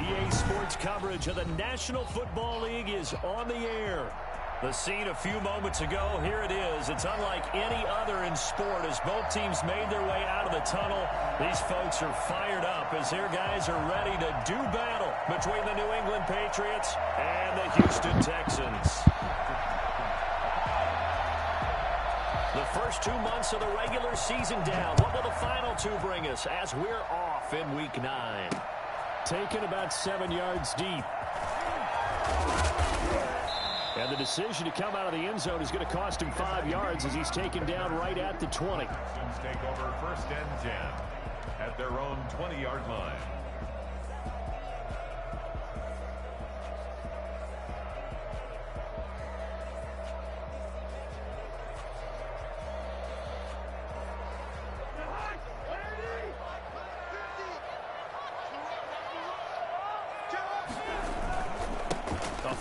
EA Sports coverage of the National Football League is on the air. The scene a few moments ago, here it is. It's unlike any other in sport as both teams made their way out of the tunnel. These folks are fired up as their guys are ready to do battle between the New England Patriots and the Houston Texans. The first 2 months of the regular season down. What will the final two bring us as we're off in Week 9? Taken about 7 yards deep. And the decision to come out of the end zone is going to cost him 5 yards as he's taken down right at the 20. Texans take over 1st and 10 at their own 20-yard line.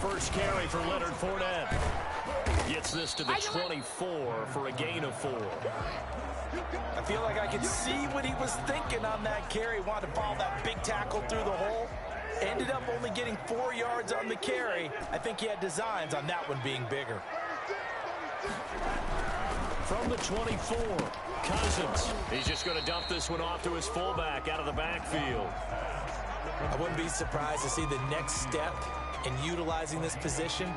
First carry for Leonard Fournette. Gets this to the 24 for a gain of 4. I feel like I could see what he was thinking on that carry. Wanted to follow that big tackle through the hole. Ended up only getting 4 yards on the carry. I think he had designs on that one being bigger. From the 24, Cousins. He's just going to dump this one off to his fullback out of the backfield. I wouldn't be surprised to see the next step in utilizing this position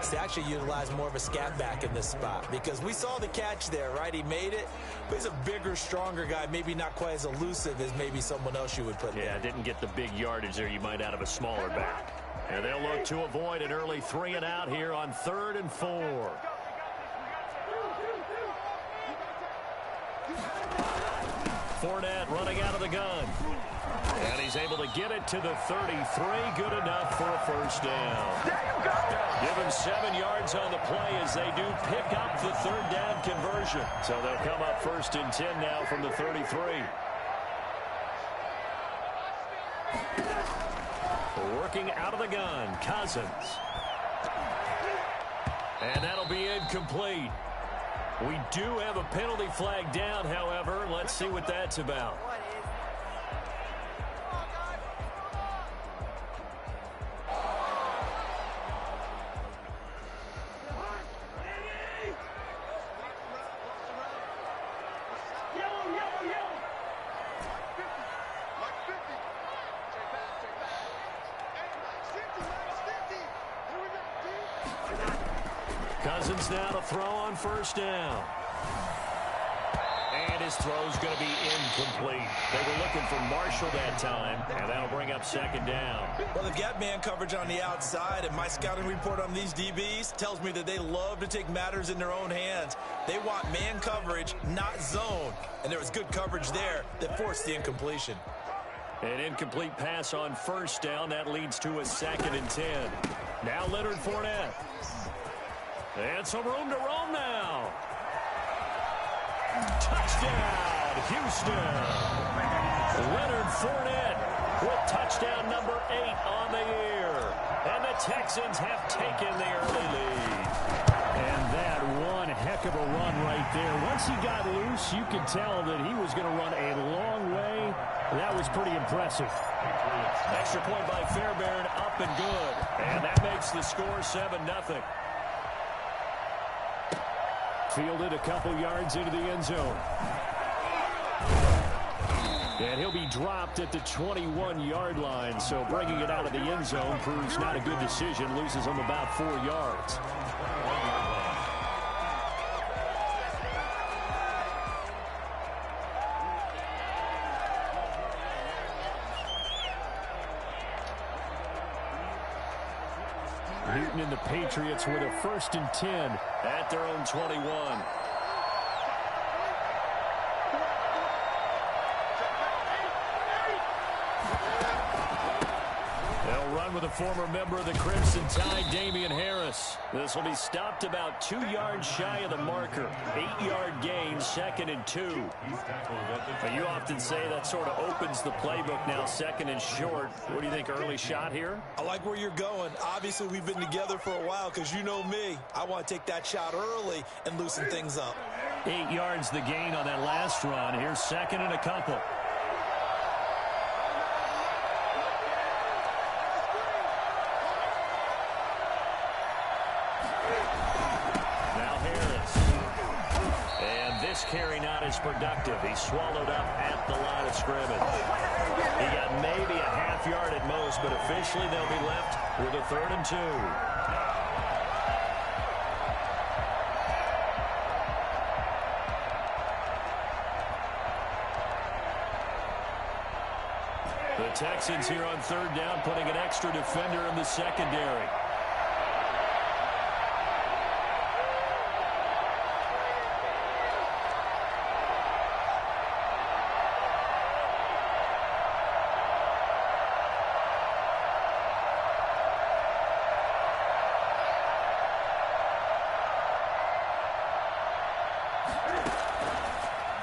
is to actually utilize more of a scat back in this spot, because we saw the catch there, right? He made it, but he's a bigger, stronger guy, maybe not quite as elusive as maybe someone else you would put there. Yeah, didn't get the big yardage there you might out of a smaller back. And they'll look to avoid an early 3 and out here on 3rd and 4. Fournette running out of the gun. And he's able to get it to the 33. Good enough for a first down. Give him 7 yards on the play as they do pick up the 3rd down conversion. So they'll come up 1st and 10 now from the 33. Working out of the gun, Cousins. And that'll be incomplete. We do have a penalty flag down, however. Let's see what that's about. Cousins now to throw on 1st down. And his throw's going to be incomplete. They were looking for Marshall that time, and that'll bring up 2nd down. Well, they've got man coverage on the outside, and my scouting report on these DBs tells me that they love to take matters in their own hands. They want man coverage, not zone. And there was good coverage there that forced the incompletion. An incomplete pass on 1st down. That leads to a 2nd and 10. Now Leonard Fournette. And some room to roam now. Touchdown, Houston. Leonard Fournette with touchdown number 8 on the year. And the Texans have taken the early lead. And that one heck of a run right there. Once he got loose, you could tell that he was going to run a long way. That was pretty impressive. Extra point by Fairbairn, up and good. And that makes the score 7-0. Fielded a couple yards into the end zone. And he'll be dropped at the 21-yard line. So bringing it out of the end zone proves not a good decision. Loses him about 4 yards. Newton and the Patriots with a 1st and 10 at their own 21. They'll run with a former member of the Crimson Tide, Damian Harris. This will be stopped about 2 yards shy of the marker. 8-yard gain, 2nd and 2. But you often say that sort of opens the playbook now, 2nd and short. What do you think, early shot here? I like where you're going. Obviously, we've been together for a while because you know me. I want to take that shot early and loosen things up. 8 yards the gain on that last run. Here's 2nd and a couple. carry not as productive. He's swallowed up at the line of scrimmage. He got maybe a half yard at most, but officially they'll be left with a 3rd and 2. The Texans here on 3rd down, putting an extra defender in the secondary.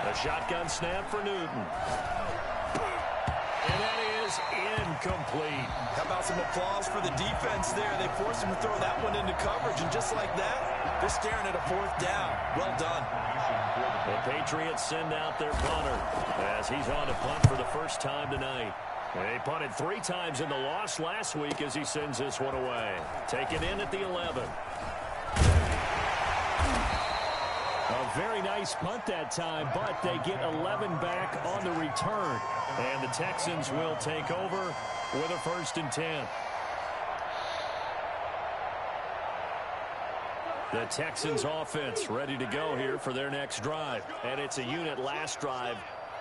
A shotgun snap for Newton. And that is incomplete. How about some applause for the defense there? They forced him to throw that one into coverage, and just like that, they're staring at a 4th down. Well done. The Patriots send out their punter as he's on to punt for the first time tonight. They punted 3 times in the loss last week as he sends this one away. Taken in at the 11. A very nice punt that time, but they get 11 back on the return. And the Texans will take over with a 1st and 10. The Texans offense ready to go here for their next drive. And it's a unit last drive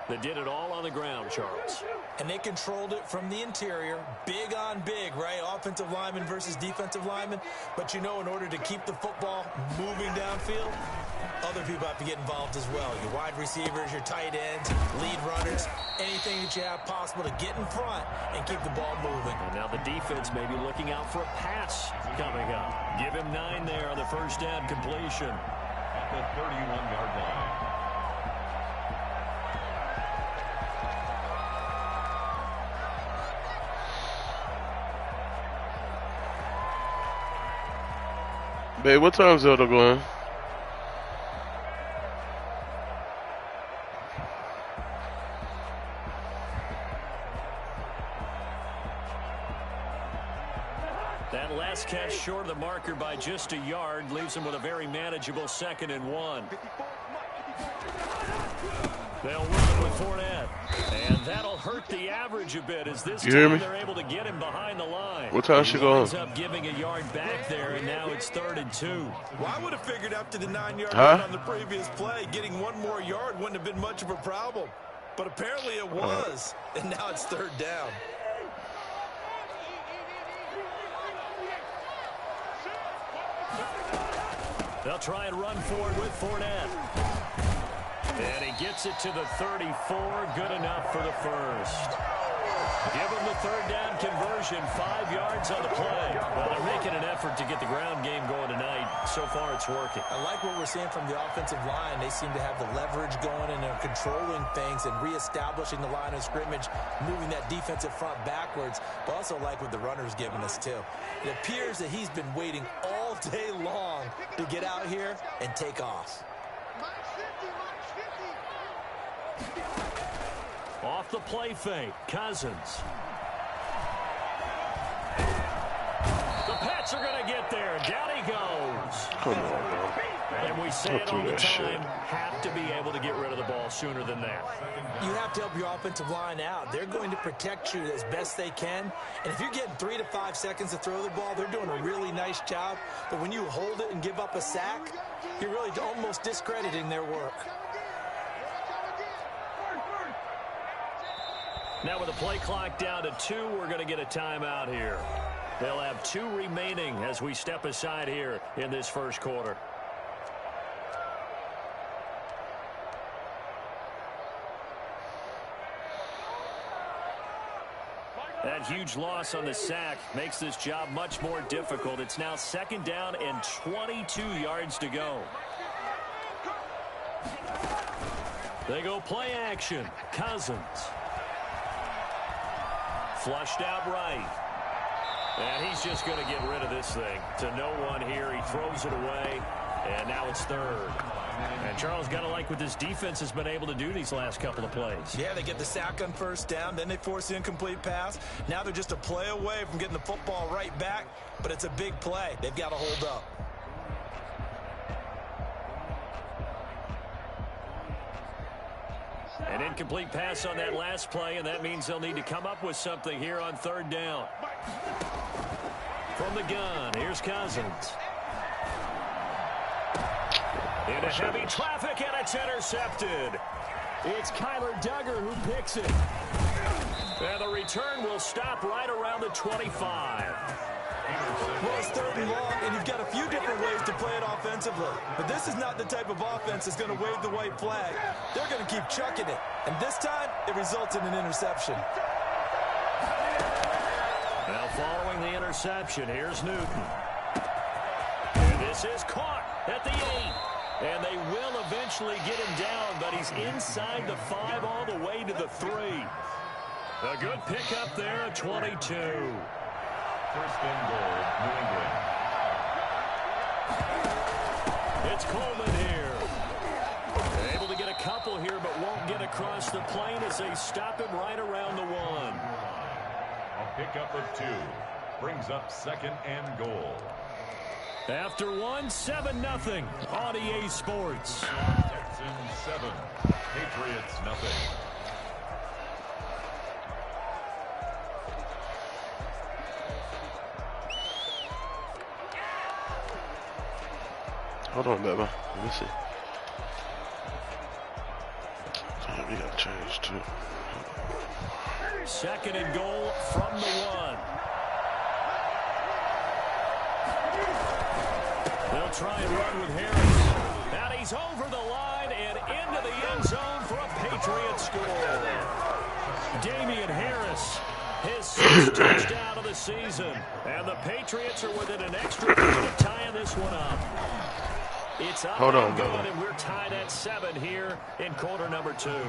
that did it all on the ground, Charles. And they controlled it from the interior. Big on big, right? Offensive lineman versus defensive lineman. But you know, in order to keep the football moving downfield, other people have to get involved as well. Your wide receivers, your tight ends, lead runners, anything that you have possible to get in front and keep the ball moving. And now the defense may be looking out for a pass coming up. Give him 9 there on the 1st down completion. At the 31-yard line. Babe, what time is Zelda going? That last catch short of the marker by just a yard leaves him with a very manageable 2nd and 1. They'll work it with Fournette. And that'll hurt the average a bit as this time they're able to get him behind the line. What time she going? Ends up giving a yard back there, and now it's 3rd and 2. Well, I would have figured after the 9-yard line on the previous play, getting 1 more yard wouldn't have been much of a problem. But apparently it was, and now it's 3rd down. They'll try and run forward with Fournette. And he gets it to the 34. Good enough for the 1st. Give him the 3rd down conversion. 5 yards on the play. Well, they're making an effort to get the ground game going tonight. So far, it's working. I like what we're seeing from the offensive line. They seem to have the leverage going, and they're controlling things and reestablishing the line of scrimmage, moving that defensive front backwards. But also like what the runner's giving us, too. It appears that he's been waiting all day long to get out here and take off. Off the play fake, Cousins. The Pats are going to get there. Down he goes. Come on, man. And we say it all the time, have to be able to get rid of the ball sooner than that. You have to help your offensive line out. They're going to protect you as best they can. And if you're getting 3 to 5 seconds to throw the ball, they're doing a really nice job. But when you hold it and give up a sack, you're really almost discrediting their work. Now with the play clock down to 2, we're going to get a timeout here. They'll have 2 remaining as we step aside here in this first quarter. That huge loss on the sack makes this job much more difficult. It's now 2nd down and 22 yards to go. They go play action. Cousins. Flushed out right. And he's just going to get rid of this thing to no one here. He throws it away, and now it's 3rd. And Charles, got to like what this defense has been able to do these last couple of plays. Yeah, they get the sack on 1st down, then they force the incomplete pass. Now they're just a play away from getting the football right back, but it's a big play. They've got to hold up. An incomplete pass on that last play, and that means they'll need to come up with something here on third down. From the gun, here's Cousins. Into heavy traffic, and it's intercepted. It's Kyler Duggar who picks it. And the return will stop right around the 25. Well, it's third and long, and you've got a few different ways to play it offensively. But this is not the type of offense that's going to wave the white flag. They're going to keep chucking it. And this time, it results in an interception. Now following the interception, here's Newton. And this is caught at the 8. And they will eventually get him down, but he's inside the 5 all the way to the 3. A good pickup there at 22. First and goal, New England. It's Coleman here. Able to get a couple here, but won't get across the plane as they stop him right around the 1. A pickup of 2. Brings up second and goal. After 1, 7-0 on EA Sports. Texans 7. Patriots nothing. Hold on, Beba. Let me see. Damn, we gotta change too. Second and goal from the 1. They'll try and run with Harris. And he's over the line and into the end zone for a Patriot score. Damian Harris, his 6th touchdown of the season. And the Patriots are within an extra point of tying this one up. It's up Hold on, and good, brother. and we're tied at 7 here in quarter number 2. 7.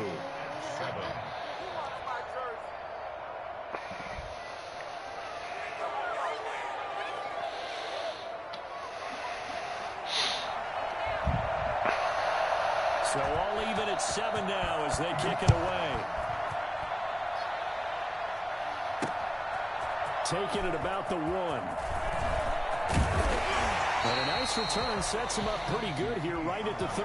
So all even at 7 now as they kick it away. Taking it about the 1. And a nice return sets him up pretty good here right at the 3.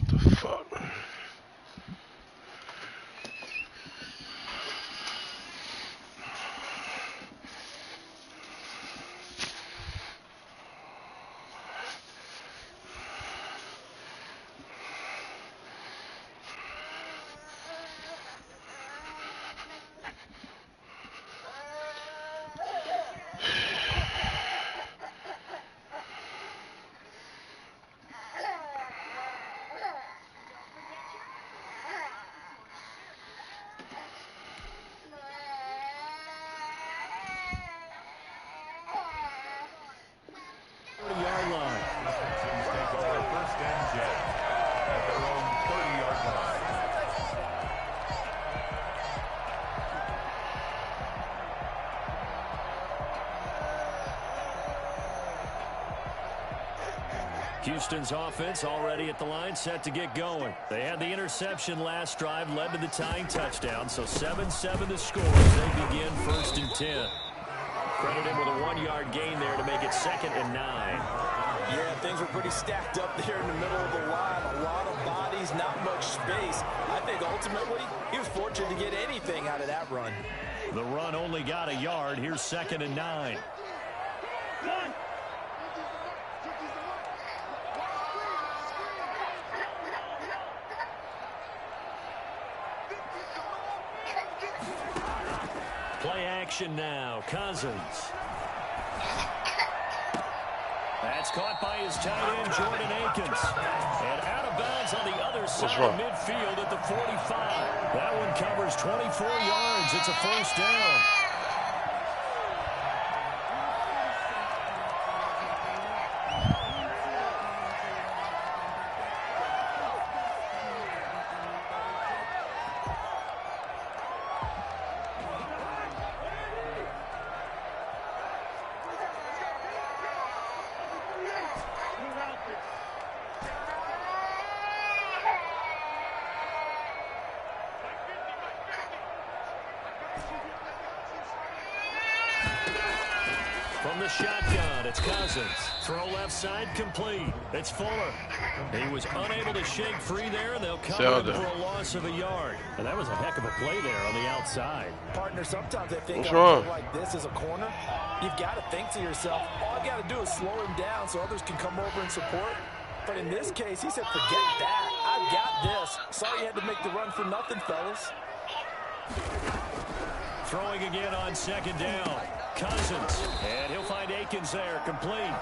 What the fuck, man? Yard line. Take over first and 10 at their own 30-yard line. Houston's offense already at the line, set to get going. They had the interception last drive, led to the tying touchdown, so 7-7 to score as they begin first and 10. Credit him with a 1-yard gain there to make it 2nd and 9. Yeah, things were pretty stacked up there in the middle of the line. A lot of bodies, not much space. I think ultimately he was fortunate to get anything out of that run. The run only got a yard. Here's 2nd and 9. Play action now. Cousins. That's caught by his tight end, Jordan Akins. And out of bounds on the other side of midfield at the 45. That one covers 24 yards. It's a first down. From the shotgun, it's Cousins. Throw left side, complete. It's Fuller. He was unable to shake free there, and they'll cover him for a loss of a yard. And that was a heck of a play there on the outside. Partner, sometimes I think what's on a wrong? play like this as a corner, you've got to think to yourself, all I got to do is slow him down so others can come over and support. But in this case, he said, forget that. I've got this. Sorry you had to make the run for nothing, fellas. Throwing again on 2nd down. Cousins, and he'll find Akins there, complete.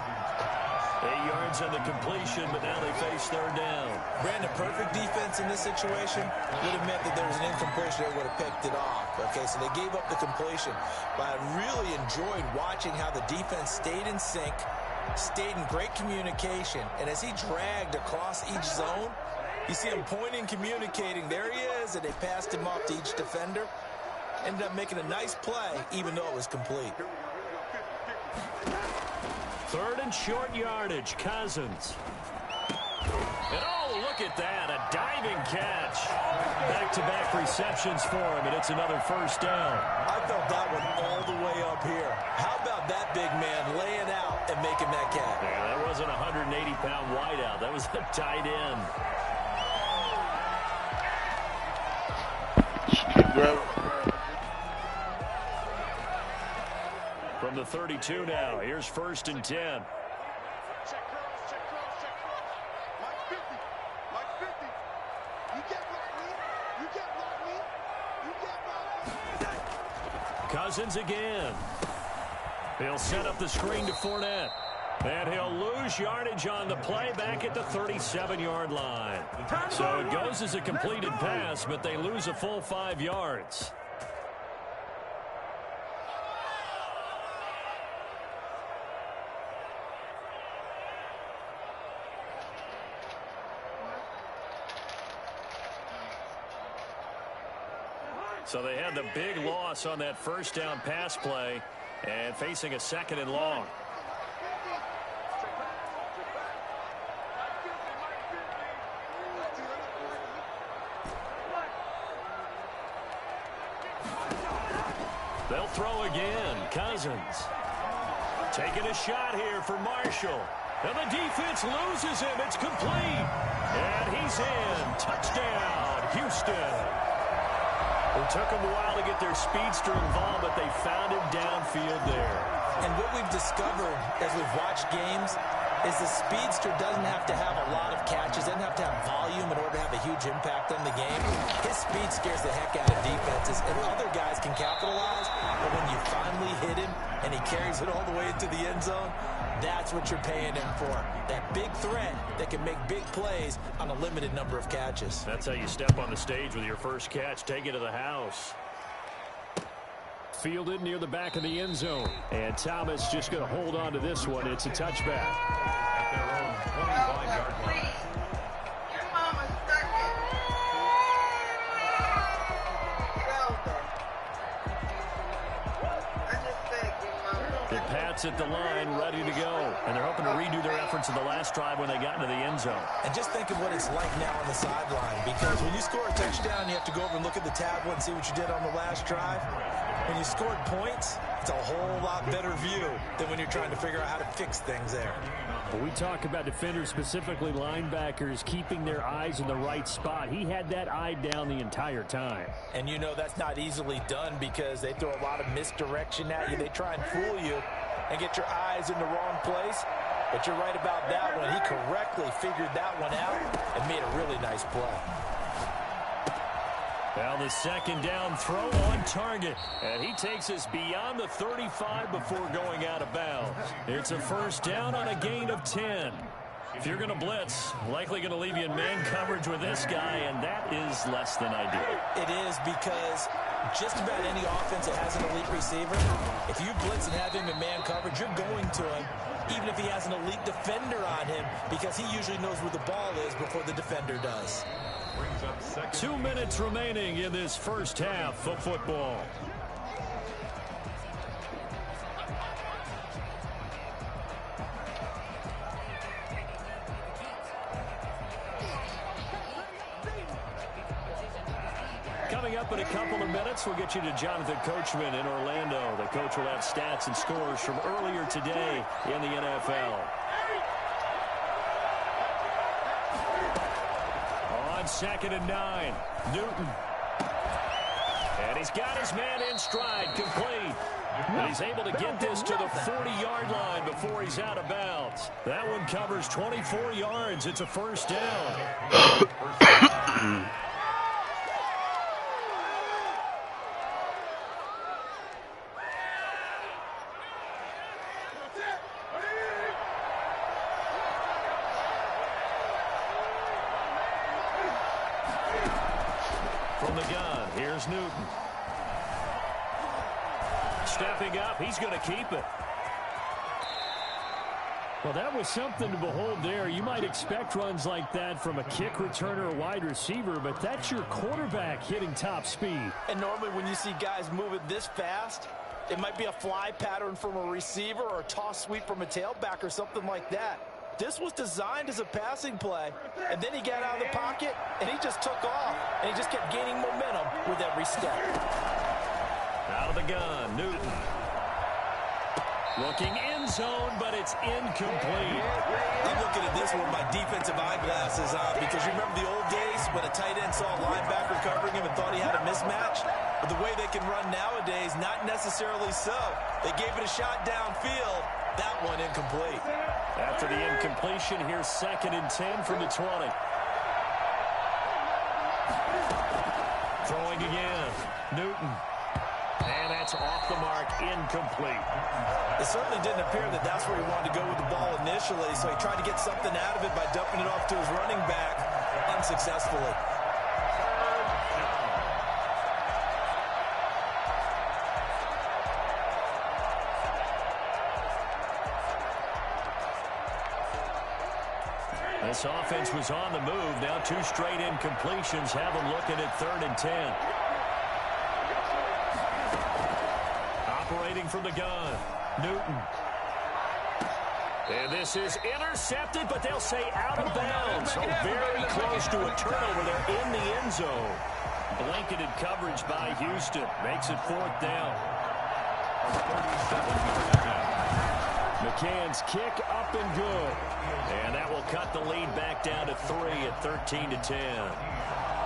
8 yards on the completion, but now they face 3rd down. Brandon, perfect defense in this situation would have meant that there was an incompletion that would have picked it off. Okay, so they gave up the completion. But I really enjoyed watching how the defense stayed in sync, stayed in great communication, and as he dragged across each zone, you see him pointing, communicating. There he is, and they passed him off to each defender. Ended up making a nice play, even though it was complete. 3rd and short yardage, Cousins. And oh, look at that, a diving catch. Back-to-back receptions for him, and it's another first down. I felt that one all the way up here. How about that big man laying out and making that catch? Yeah, that wasn't a 180-pound wideout. That was a tight end. Just keep grabbing. From the 32 now, here's 1st and 10. Check cross, check cross, check cross. Mike 50, Mike 50. You can't block me. You can't block me. You can't block me. Cousins again. He'll set up the screen to Fournette. And he'll lose yardage on the play back at the 37-yard line. So it goes as a completed pass, but they lose a full 5 yards. So they had the big loss on that first down pass play and facing a 2nd and long. They'll throw again. Cousins taking a shot here for Marshall. And the defense loses him. It's complete. And he's in. Touchdown, Houston. It took them a while to get their speedster involved, but they found him downfield there. And what we've discovered as we've watched games is the speedster doesn't have to have a lot of catches, doesn't have to have volume in order to have a huge impact on the game. His speed scares the heck out of defenses, and other guys can capitalize, but when you finally hit him and he carries it all the way into the end zone, that's what you're paying him for. That big threat that can make big plays on a limited number of catches. That's how you step on the stage with your first catch. Take it to the house. Fielded near the back of the end zone. And Thomas just going to hold on to this one. It's a touchback. At their own 25-yard line. Your mama's stuck in. I just said your mama. The Pats at the line, ready to go. And they're hoping to redo their efforts in the last drive when they got into the end zone. And just think of what it's like now on the sideline, because when you score a touchdown, you have to go over and look at the tablet and see what you did on the last drive. When you scored points, it's a whole lot better view than when you're trying to figure out how to fix things there. When we talk about defenders, specifically linebackers, keeping their eyes in the right spot. He had that eye down the entire time. And you know that's not easily done because they throw a lot of misdirection at you. They try and fool you and get your eyes in the wrong place. But you're right about that one. He correctly figured that one out and made a really nice play. Now the second down throw on target. And he takes us beyond the 35 before going out of bounds. It's a first down on a gain of 10. If you're going to blitz, likely going to leave you in man coverage with this guy, and that is less than ideal. It is because just about any offense that has an elite receiver, if you blitz and have him in man coverage, you're going to him, even if he has an elite defender on him, because he usually knows where the ball is before the defender does. 2 minutes remaining in this first half of football. Coming up in a couple of minutes, we'll get you to Jonathan Coachman in Orlando. The coach will have stats and scores from earlier today in the NFL. On 2nd and 9, Newton. And he's got his man in stride, complete. And he's able to get this to the 40-yard line before he's out of bounds. That one covers 24 yards. It's a first down. From the gun, here's Newton. Stepping up, he's going to keep it. Well, that was something to behold there. You might expect runs like that from a kick returner or wide receiver, but that's your quarterback hitting top speed. And normally when you see guys moving this fast, it might be a fly pattern from a receiver or a toss sweep from a tailback or something like that. This was designed as a passing play, and then he got out of the pocket, and he just took off, and he just kept gaining momentum with every step. Out of the gun, Newton. Looking in zone, but it's incomplete. I'm looking at this with my defensive eyeglasses on because you remember the old days when a tight end saw a linebacker covering him and thought he had a mismatch? But the way they can run nowadays, not necessarily so. They gave it a shot downfield. That one incomplete. After the incompletion, here's 2nd and 10 from the 20. Throwing again. Newton. And that's off the mark, incomplete. It certainly didn't appear that that's where he wanted to go with the ball initially, so he tried to get something out of it by dumping it off to his running back unsuccessfully. This offense was on the move. Now 2 straight incompletions have them looking at 3rd and 10. Operating from the gun, Newton. And this is intercepted, but they'll say out of bounds. So very close to a turnover there in the end zone. Blanketed coverage by Houston. Makes it 4th down. McCann's kick up and good. And that will cut the lead back down to 3 at 13-10.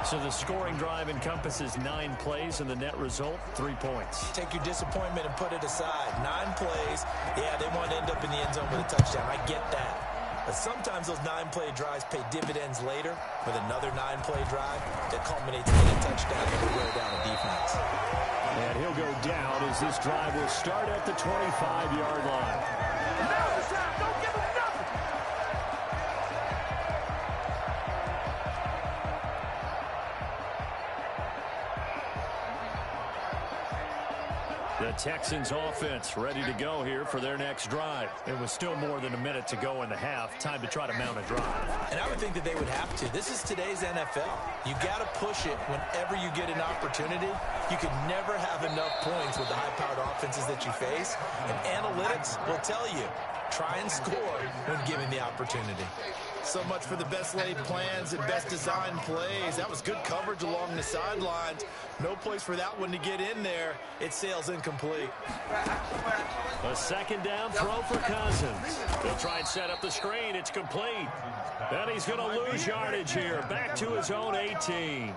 So the scoring drive encompasses 9 plays, and the net result, 3 points. Take your disappointment and put it aside. 9 plays. Yeah, they want to end up in the end zone with a touchdown. I get that. But sometimes those 9-play drives pay dividends later with another 9-play drive that culminates in a touchdown and a wear down a defense. And he'll go down as this drive will start at the 25-yard line. Don't give him nothing. The Texans offense ready to go here for their next drive. It was still more than a minute to go in the half. Time to try to mount a drive. And I would think that they would have to. This is today's NFL. You got to push it whenever you get an opportunity. You can never have enough points with the high-powered offenses that you face. And analytics will tell you, try and score when given the opportunity. So much for the best laid plans and best designed plays. That was good coverage along the sidelines. No place for that one to get in there. It sails incomplete. A second down throw for Cousins. He'll try and set up the screen. It's complete. And he's going to lose yardage here. Back to his own 18.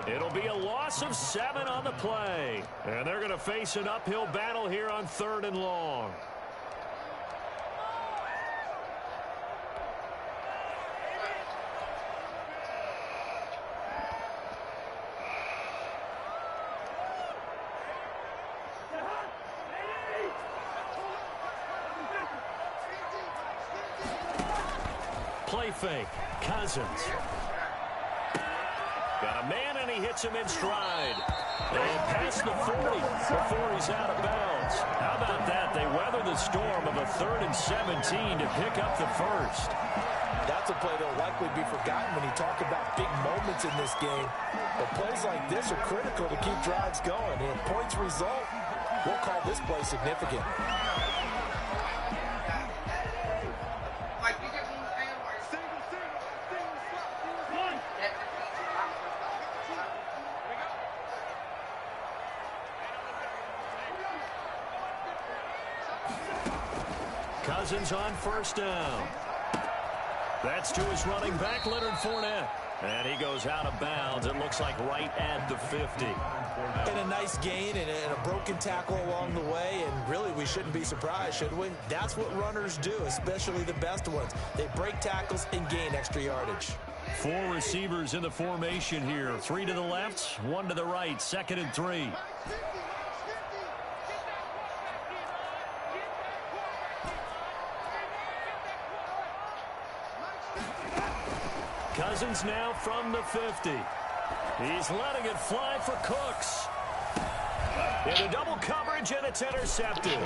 It'll be a loss of 7 on the play. And they're going to face an uphill battle here on 3rd and long. Play fake. Cousins. Got a man, and he hits him in stride. And past the 40 before he's out of bounds. How about that? They weather the storm of a 3rd and 17 to pick up the first. That's a play that will likely be forgotten when you talk about big moments in this game. But plays like this are critical to keep drives going. And if points result, we'll call this play significant. Cousins on 1st down. That's to his running back, Leonard Fournette. And he goes out of bounds. It looks like right at the 50. And a nice gain and a broken tackle along the way. And really, we shouldn't be surprised, should we? That's what runners do, especially the best ones. They break tackles and gain extra yardage. 4 receivers in the formation here. 3 to the left, 1 to the right. 2nd and 3. Cousins now from the 50. He's letting it fly for Cooks. Into double coverage, and it's intercepted.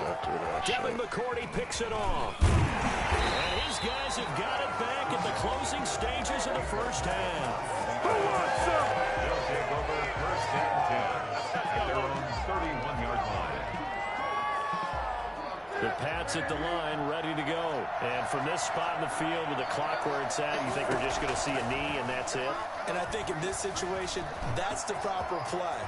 Devin McCourty picks it off. And his guys have got it back at the closing stages of the first half. Who wants some? They'll take over 1st and 10 at their own 31-yard line. The Pats at the line, ready to go. And from this spot in the field with the clock where it's at, you think we're just going to see a knee and that's it? And I think in this situation, that's the proper play.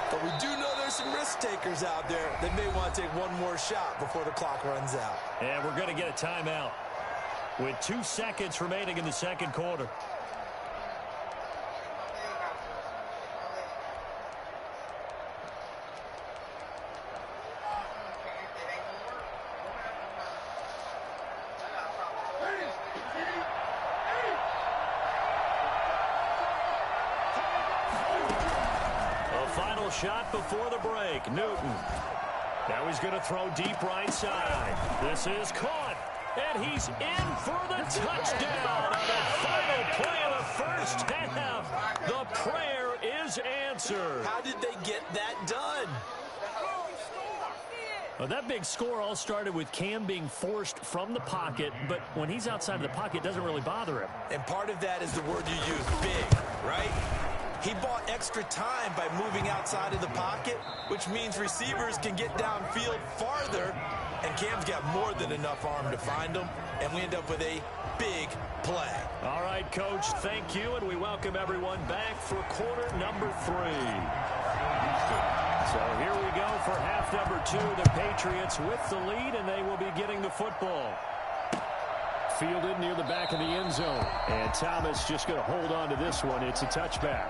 But we do know there's some risk takers out there that may want to take one more shot before the clock runs out. And we're going to get a timeout with 2 seconds remaining in the 2nd quarter. Shot before the break. Newton. Now he's going to throw deep right side. This is caught. And he's in for the touchdown on the final play of the first half. The prayer is answered. How did they get that done? Well, that big score all started with Cam being forced from the pocket, but when he's outside of the pocket, it doesn't really bother him. And part of that is the word you use, big, right? He bought extra time by moving outside of the pocket, which means receivers can get downfield farther, and Cam's got more than enough arm to find them, and we end up with a big play. All right, Coach, thank you, and we welcome everyone back for quarter number 3. So here we go for half number 2. The Patriots with the lead, and they will be getting the football. Fielded near the back of the end zone. And Thomas just going to hold on to this one. It's a touchback.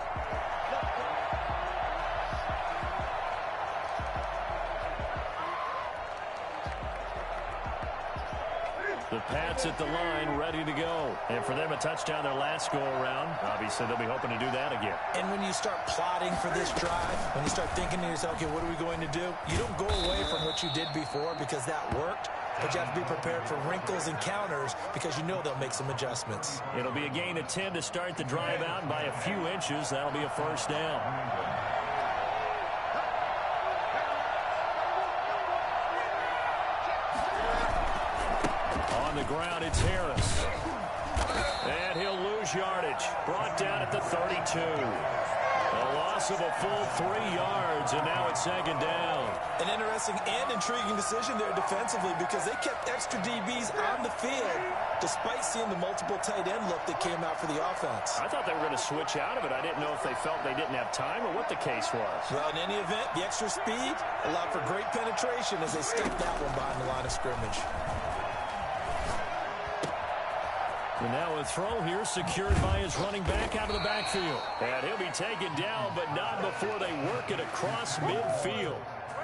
The Pats at the line, ready to go. And for them, a touchdown their last go-around. Obviously, they'll be hoping to do that again. And when you start plotting for this drive, when you start thinking to yourself, okay, what are we going to do? You don't go away from what you did before because that worked. But you have to be prepared for wrinkles and counters because you know they'll make some adjustments. It'll be a gain of 10 to start the drive out, and by a few inches, that'll be a first down. On the ground, it's Harris. And he'll lose yardage. Brought down at the 32. A loss of a full 3 yards, and now it's second down. An interesting and intriguing decision there defensively because they kept extra DBs on the field despite seeing the multiple tight end look that came out for the offense. I thought they were going to switch out of it. I didn't know if they felt they didn't have time or what the case was. Well, in any event, the extra speed allowed for great penetration as they stepped that one behind the line of scrimmage. And now a throw here secured by his running back out of the backfield. And he'll be taken down, but not before they work it across midfield.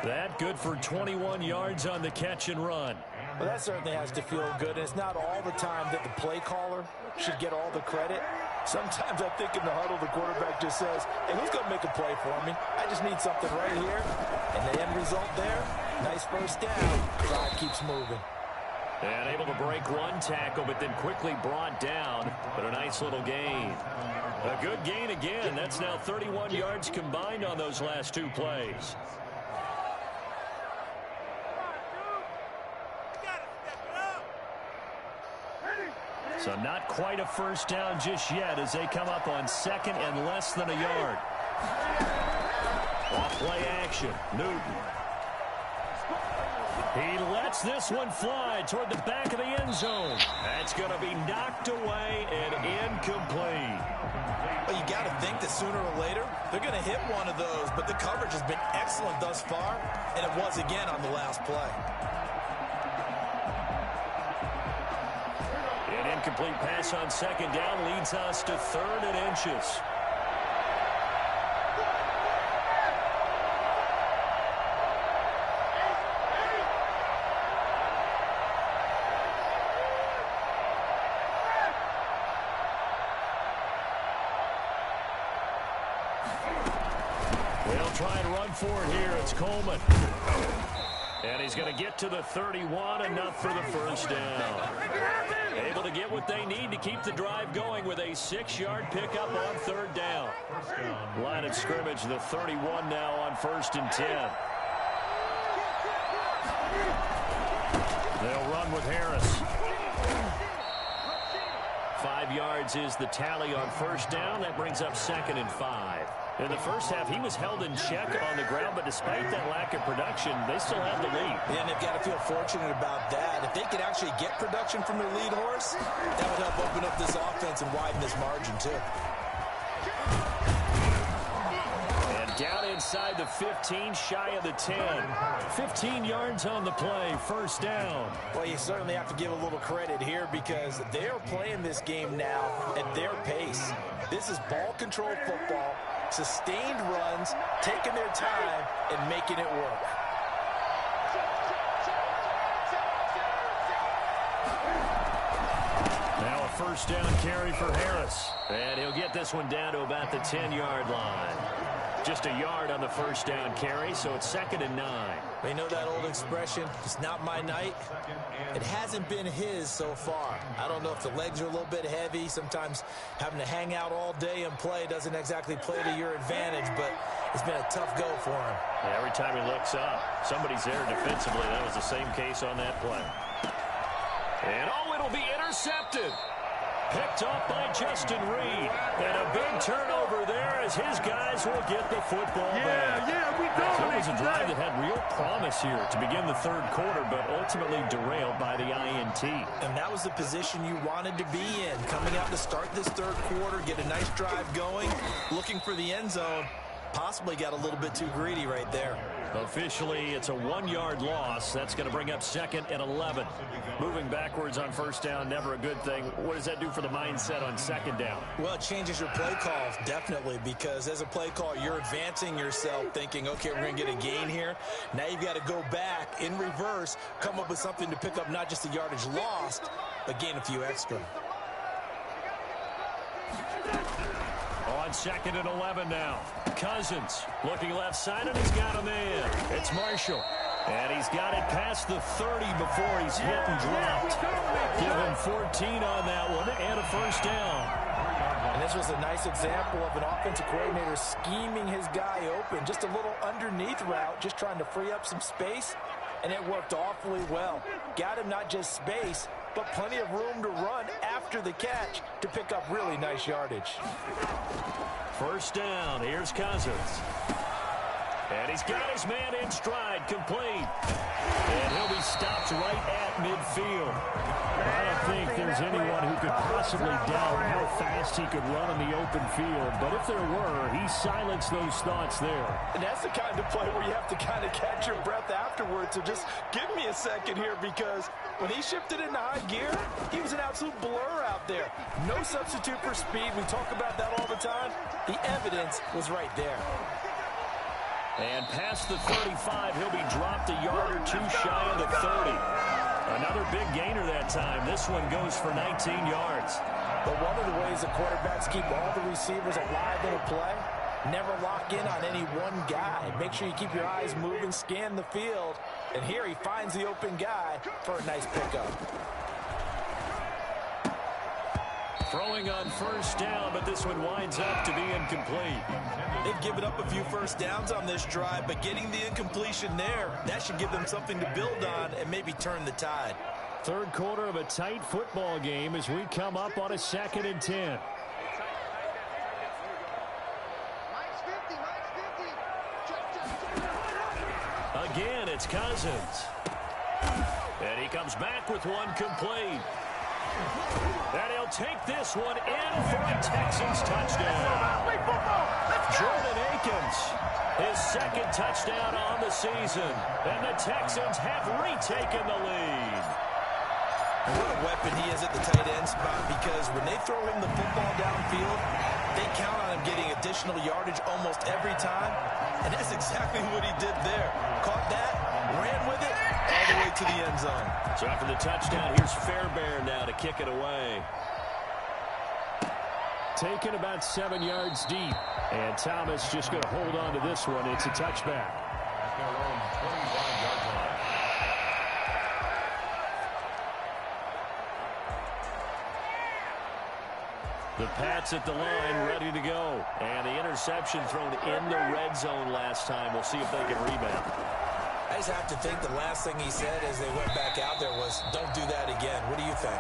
That good for 21 yards on the catch and run. Well, that certainly has to feel good, and it's not all the time that the play caller should get all the credit. Sometimes I think in the huddle, the quarterback just says, hey, who's going to make a play for me? I just need something right here. And the end result there, nice first down. Drive keeps moving. And able to break one tackle, but then quickly brought down. But a nice little gain. A good gain again. That's now 31 yards combined on those last 2 plays. So not quite a first down just yet as they come up on second and less than a yard. Off play action. Newton. He lets this one fly toward the back of the end zone. That's going to be knocked away and incomplete. Well, you got to think that sooner or later, they're going to hit one of those, but the coverage has been excellent thus far, and it was again on the last play. An incomplete pass on second down leads us to 3rd and inches. Try and run for it here. It's Coleman. And he's going to get to the 31, enough for the first down. Able to get what they need to keep the drive going with a 6-yard pickup on 3rd down. Line of scrimmage, the 31 now on 1st and 10. They'll run with Harris. 5 yards is the tally on first down. That brings up 2nd and 5. In the first half, he was held in check on the ground, but despite that lack of production, they still have the lead. Yeah, and they've got to feel fortunate about that. If they could actually get production from their lead horse, that would help open up this offense and widen this margin, too. And down inside the 15, shy of the 10. 15 yards on the play, first down. Well, you certainly have to give a little credit here because they're playing this game now at their pace. This is ball-controlled football. Sustained runs, taking their time, and making it work. Now a first down carry for Harris. And he'll get this one down to about the 10-yard line. Just a yard on the first down carry, so it's 2nd and 9. You know that old expression, it's not my night? It hasn't been his so far. I don't know if the legs are a little bit heavy. Sometimes having to hang out all day and play doesn't exactly play to your advantage, but it's been a tough go for him. Yeah, every time he looks up, somebody's there defensively. That was the same case on that play. And it'll be intercepted. Picked off by Justin Reed. And a big turnover there as his guys will get the football back. We It was a drive that had real promise here to begin the 3rd quarter, but ultimately derailed by the INT. And that was the position you wanted to be in. Coming out to start this 3rd quarter, get a nice drive going, looking for the end zone. Possibly got a little bit too greedy right there. Officially, it's a 1-yard loss. That's going to bring up 2nd and 11. Moving backwards on first down, never a good thing. What does that do for the mindset on 2nd down? Well, it changes your play call, definitely, because as a play call, you're advancing yourself thinking, okay, we're going to get a gain here. Now you've got to go back in reverse, come up with something to pick up not just the yardage lost, but gain a few extra. On 2nd and 11 now. Cousins looking left side, and he's got him in. It's Marshall. And he's got it past the 30 before he's hit and dropped. Give him 14 on that one and a first down. And this was a nice example of an offensive coordinator scheming his guy open. Just a little underneath route, just trying to free up some space. And it worked awfully well. Got him not just space, but plenty of room to run after the catch to pick up really nice yardage. First down. Here's Cousins. And he's got his man in stride, complete. And he'll be stopped right at midfield. I don't think there's anyone who could possibly doubt how fast he could run in the open field. But if there were, he silenced those thoughts there. And that's the kind of play where you have to kind of catch your breath afterwards. So just give me a second here, because when he shifted into high gear, he was an absolute blur out there. No substitute for speed. We talk about that all the time. The evidence was right there. And past the 35, he'll be dropped a yard or two shy of the 30. Another big gainer that time. This one goes for 19 yards. But one of the ways the quarterbacks keep all the receivers alive in a play, never lock in on any one guy. Make sure you keep your eyes moving, scan the field. And here he finds the open guy for a nice pickup. Throwing on first down, but this one winds up to be incomplete. They've given up a few first downs on this drive, but getting the incompletion there, that should give them something to build on and maybe turn the tide. Third quarter of a tight football game as we come up on a 2nd and 10. Again, it's Cousins. And he comes back with one complete. And he'll take this one in for a Texans touchdown. Jordan Akins, his 2nd touchdown on the season. And the Texans have retaken the lead. What a weapon he is at the tight end spot, because when they throw him the football downfield, they count on him getting additional yardage almost every time. And that's exactly what he did there. Caught that, ran with it, all the way to the end zone. So after the touchdown, here's Fairbairn now to kick it away. Taken about 7 yards deep. And Thomas just going to hold on to this one. It's a touchback. The Pats at the line, ready to go. And the interception thrown in the red zone last time. We'll see if they can rebound. I just have to think the last thing he said as they went back out there was, don't do that again. What do you think?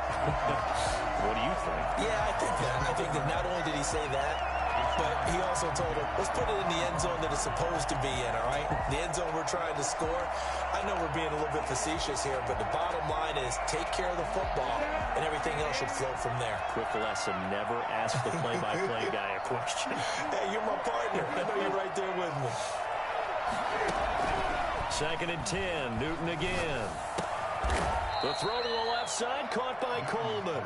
What do you think? Yeah, I think that. I think that not only did he say that, but he also told him, let's put it in the end zone that it's supposed to be in, all right? The end zone we're trying to score. I know we're being a little bit facetious here, but the bottom line is take care of the football, and everything else should flow from there. Quick lesson, never ask the play-by-play guy a question. Hey, you're my partner. I know you're right there with me. 2nd and 10, Newton again. The throw to the left side, caught by Coleman.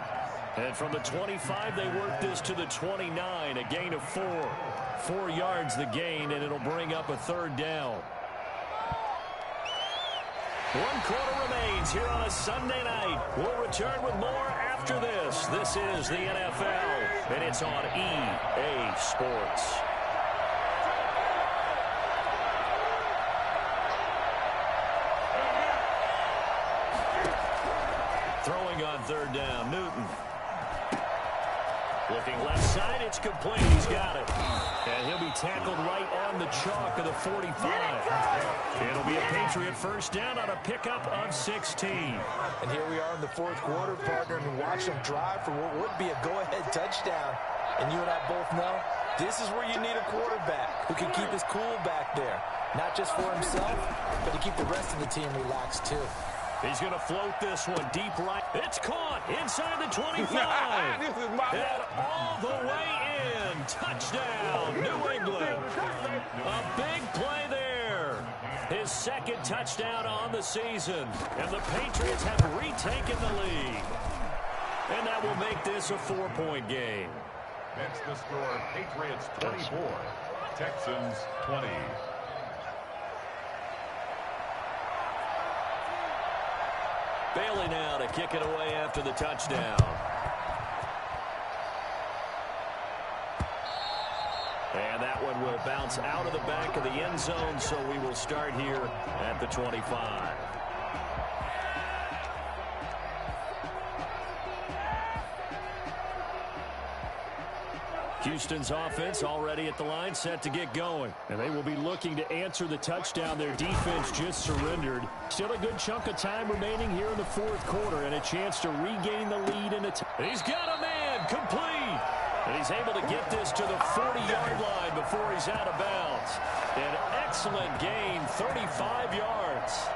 And from the 25, they work this to the 29, a gain of 4. 4 yards the gain, and it'll bring up a 3rd down. 1 quarter remains here on a Sunday night. We'll return with more after this. This is the NFL, and it's on EA Sports. Throwing on 3rd down, Newton. Looking left side, it's complete. He's got it. And he'll be tackled right on the chalk of the 45. It'll be a Patriot first down on a pickup of 16. And here we are in the 4th quarter, partner, and watch them drive for what would be a go-ahead touchdown. And you and I both know this is where you need a quarterback who can keep his cool back there. Not just for himself, but to keep the rest of the team relaxed, too. He's going to float this one deep right. It's caught inside the 25. And all the way in. Touchdown, New England. A big play there. His second touchdown on the season. And the Patriots have retaken the lead. And that will make this a 4-point game. That's the score. Patriots 24, Texans 20. Bailey now to kick it away after the touchdown. And that one will bounce out of the back of the end zone, so we will start here at the 25. Houston's offense already at the line, set to get going. And they will be looking to answer the touchdown. Their defense just surrendered. Still a good chunk of time remaining here in the fourth quarter and a chance to regain the lead in a He's got a man complete. And he's able to get this to the 40-yard line before he's out of bounds. An excellent gain, 35 yards.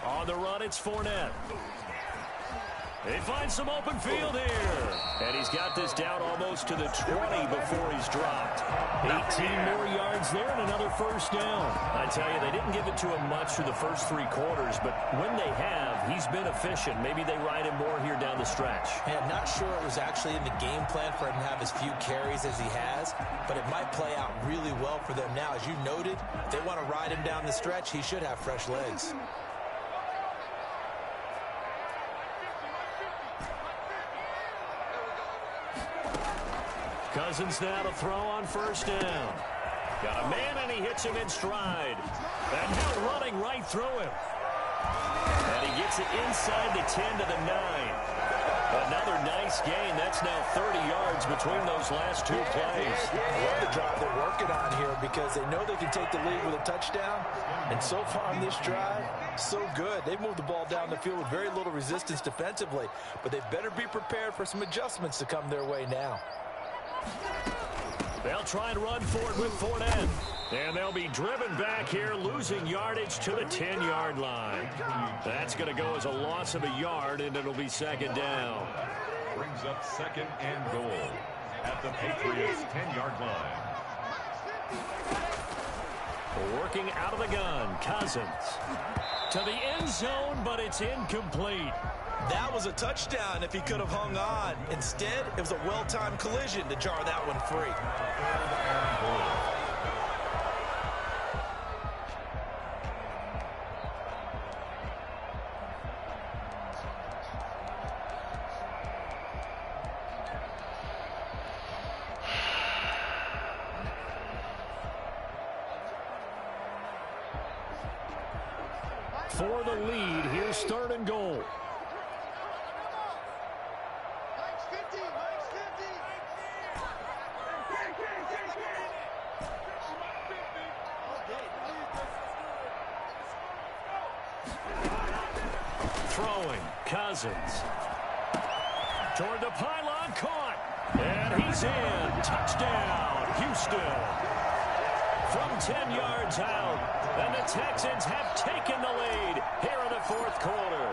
On the run, it's Fournette. He finds some open field here. And he's got this down almost to the 20 before he's dropped. 18 more yards there and another first down. I tell you, they didn't give it to him much through the first 3 quarters, but when they have, he's been efficient. Maybe they ride him more here down the stretch. Yeah, I'm not sure it was actually in the game plan for him to have as few carries as he has, but it might play out really well for them now. As you noted, if they want to ride him down the stretch, he should have fresh legs. Cousins now to throw on first down. Got a man, and he hits him in stride. And now running right through him. And he gets it inside the 10 to the 9. Another nice gain. That's now 30 yards between those last 2 plays. I love the drive they're working on here because they know they can take the lead with a touchdown. And so far on this drive, so good. They've moved the ball down the field with very little resistance defensively. But they better be prepared for some adjustments to come their way now. They'll try and run for it with Fournette. And they'll be driven back here, losing yardage to the 10-yard line. That's going to go as a loss of a yard, and it'll be second down. Brings up second and goal at the Patriots' 10-yard line. Working out of the gun, Cousins. To the end zone, but it's incomplete. That was a touchdown if he could have hung on. Instead, it was a well-timed collision to jar that one free. For the lead, here's third and goal. Throwing, Cousins. Toward the pylon, caught. And he's in. Touchdown, Houston. From 10 yards out. And the Texans have taken the lead here in the fourth quarter.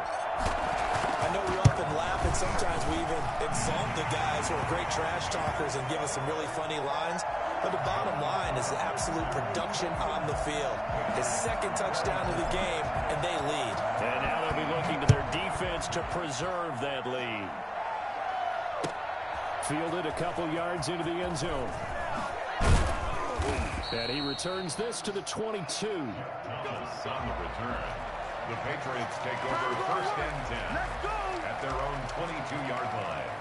I know we often laugh, and sometimes we even insult the guys who are great trash talkers and give us some really funny lines. But the bottom line is the absolute production on the field. His second touchdown of the game, and they lead. And now they'll be looking to their defense to preserve that lead. Fielded a couple yards into the end zone. And he returns this to the 22. Thomas on the return. The Patriots take over first and 10 at their own 22-yard line.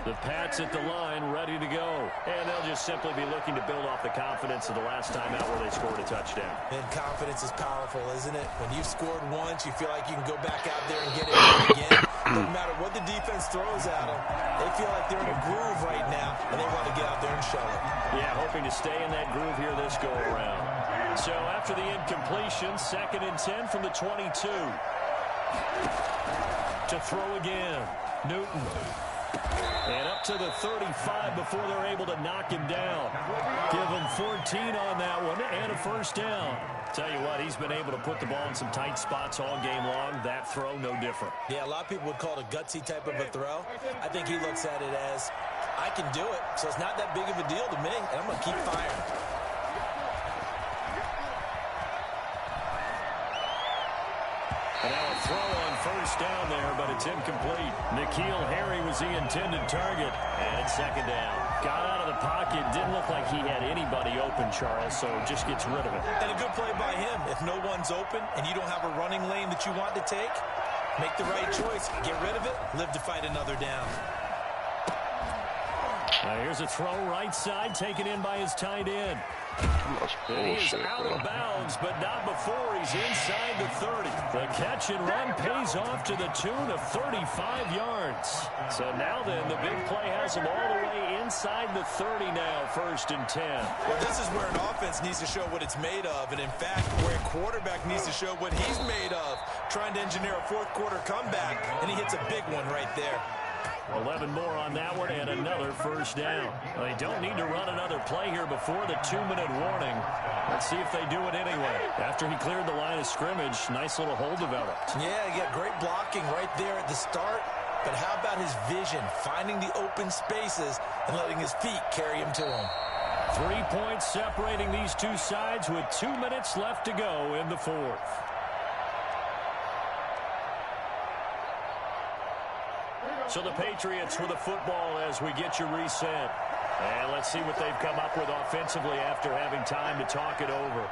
The Pats at the line, ready to go. And they'll just simply be looking to build off the confidence of the last time out where they scored a touchdown. And confidence is powerful, isn't it? When you've scored once, you feel like you can go back out there and get it again. No matter what the defense throws at them, they feel like they're in a groove right now, and they want to get out there and show it. Yeah, hoping to stay in that groove here this go-around. So after the incompletion, 2nd and 10 from the 22. To throw again, Newton. And up to the 35 before they're able to knock him down. Give him 14 on that one and a first down. Tell you what, he's been able to put the ball in some tight spots all game long. That throw, no different. Yeah, a lot of people would call it a gutsy type of a throw. I think he looks at it as, I can do it, so it's not that big of a deal to me, and I'm going to keep firing. And now a throw on first down there, but it's incomplete. N'Keal Harry was the intended target, and it's 2nd down. Got out of the pocket, didn't look like he had anybody open, Charles, so just gets rid of it. And a good play by him. If no one's open and you don't have a running lane that you want to take, make the right choice. Get rid of it, live to fight another down. Now here's a throw right side, taken in by his tight end. That's He is bullshit, out bro. of bounds, but not before he's inside the 30. The catch and run pays off to the tune of 35 yards. So now then, the big play has him all the way inside the 30 now, 1st and 10. Well, this is where an offense needs to show what it's made of, and in fact, where a quarterback needs to show what he's made of, trying to engineer a 4th quarter comeback, and he hits a big one right there. 11 more on that one and another first down. They don't need to run another play here before the 2-minute warning. Let's see if they do it anyway. After he cleared the line of scrimmage, nice little hole developed. Yeah, he got great blocking right there at the start. But how about his vision, finding the open spaces and letting his feet carry him to him? 3 points separating these two sides with 2 minutes left to go in the 4th. So the Patriots with the football as we get you reset. And let's see what they've come up with offensively after having time to talk it over.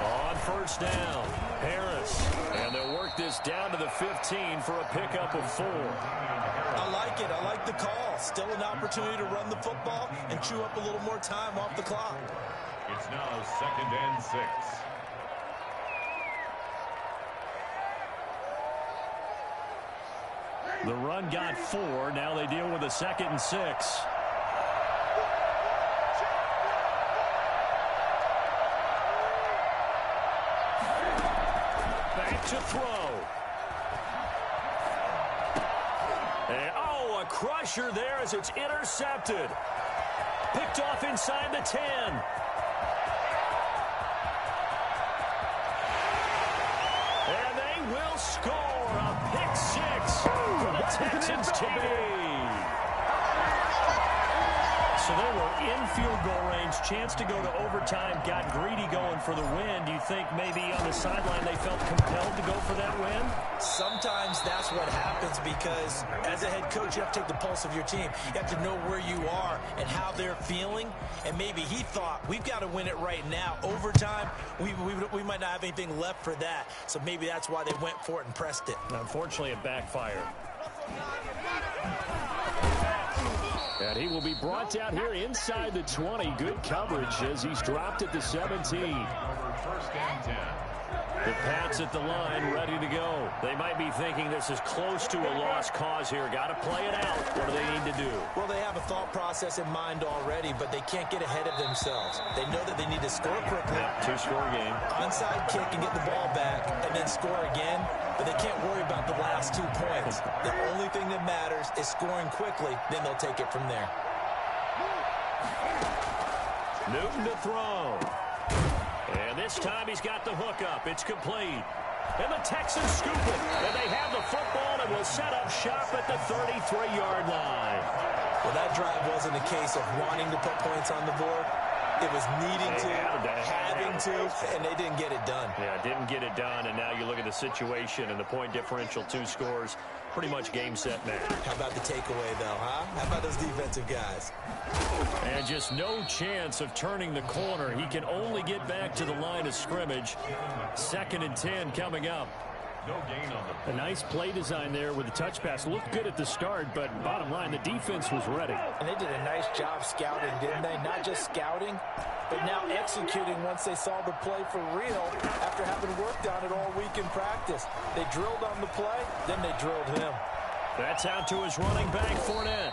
On first down, Harris. And they'll work this down to the 15 for a pickup of 4. I like it. I like the call. Still an opportunity to run the football and chew up a little more time off the clock. It's now 2nd and 6. The run got 4. Now they deal with a 2nd and 6. Back to throw. And, oh, a crusher there as it's intercepted. Picked off inside the 10. And they will score a pick 6 for the Texans today. So they were in field goal range, chance to go to overtime, got greedy going for the win. Do you think maybe on the sideline they felt compelled to go for that win? Sometimes that's what happens because as a head coach, you have to take the pulse of your team. You have to know where you are and how they're feeling. And maybe he thought, we've got to win it right now. Overtime, we might not have anything left for that. So maybe that's why they went for it and pressed it. Unfortunately, it backfired. And he will be brought down here inside the 20. Good coverage as he's dropped at the 17. 1st and 10. The Pats at the line, ready to go. They might be thinking this is close to a lost cause here. Got to play it out. What do they need to do? Well, they have a thought process in mind already, but they can't get ahead of themselves. They know that they need to score quickly. Yep, 2-score game. Onside kick and get the ball back and then score again, but they can't worry about the last 2 points. The only thing that matters is scoring quickly, then they'll take it from there. Newton to throw. And this time he's got the hook up. It's complete. And the Texans scoop it. And they have the football and will set up shop at the 33-yard line. Well, that drive wasn't a case of wanting to put points on the board. It was needing to, having to, and they didn't get it done. Yeah, didn't get it done, and now you look at the situation and the point differential, 2 scores, pretty much game, set, match. How about the takeaway, though, huh? How about those defensive guys? And just no chance of turning the corner. He can only get back to the line of scrimmage. 2nd and 10 coming up. No gain on the A nice play design there with the touch pass. Looked good at the start, but bottom line, the defense was ready. And they did a nice job scouting, didn't they? Not just scouting, but now executing once they saw the play for real after having worked on it all week in practice. They drilled on the play, then they drilled him. That's out to his running back, Fournette.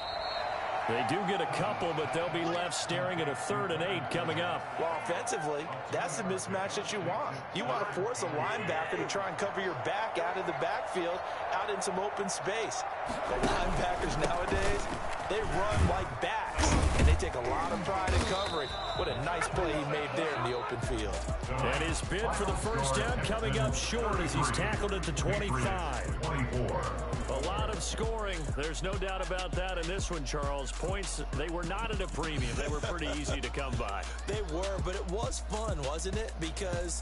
They do get a couple, but they'll be left staring at a 3rd and 8 coming up. Well, offensively, that's the mismatch that you want. You want to force a linebacker to try and cover your back out of the backfield, out in some open space. The linebackers nowadays, they run like backs, and they take a lot of pride in covering. What a nice play he made there in the open field. And his bid for the first down coming up short as he's tackled at the 25. 24. A lot of scoring. There's no doubt about that in this one, Charles. Points, they were not at a premium. They were pretty easy to come by. They were, but it was fun, wasn't it? Because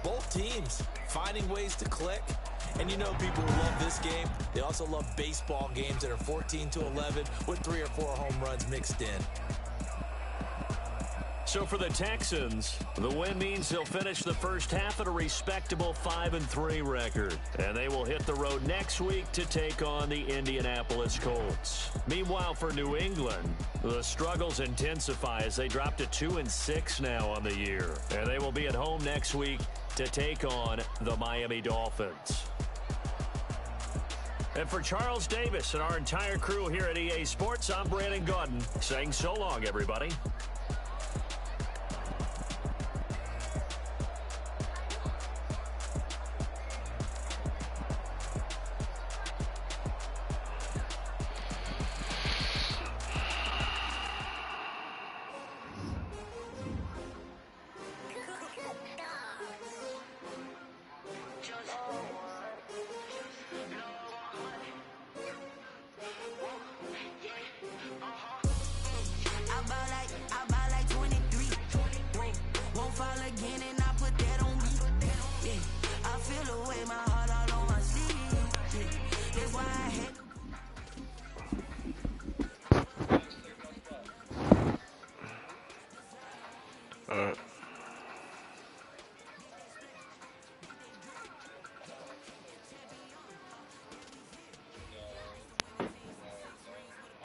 both teams finding ways to click. And you know people who love this game, they also love baseball games that are 14-11 with 3 or 4 home runs mixed in. So for the Texans, the win means they'll finish the first half at a respectable 5-3 record. And they will hit the road next week to take on the Indianapolis Colts. Meanwhile, for New England, the struggles intensify as they drop to 2-6 now on the year. And they will be at home next week to take on the Miami Dolphins. And for Charles Davis and our entire crew here at EA Sports, I'm Brandon Gaudin saying so long, everybody.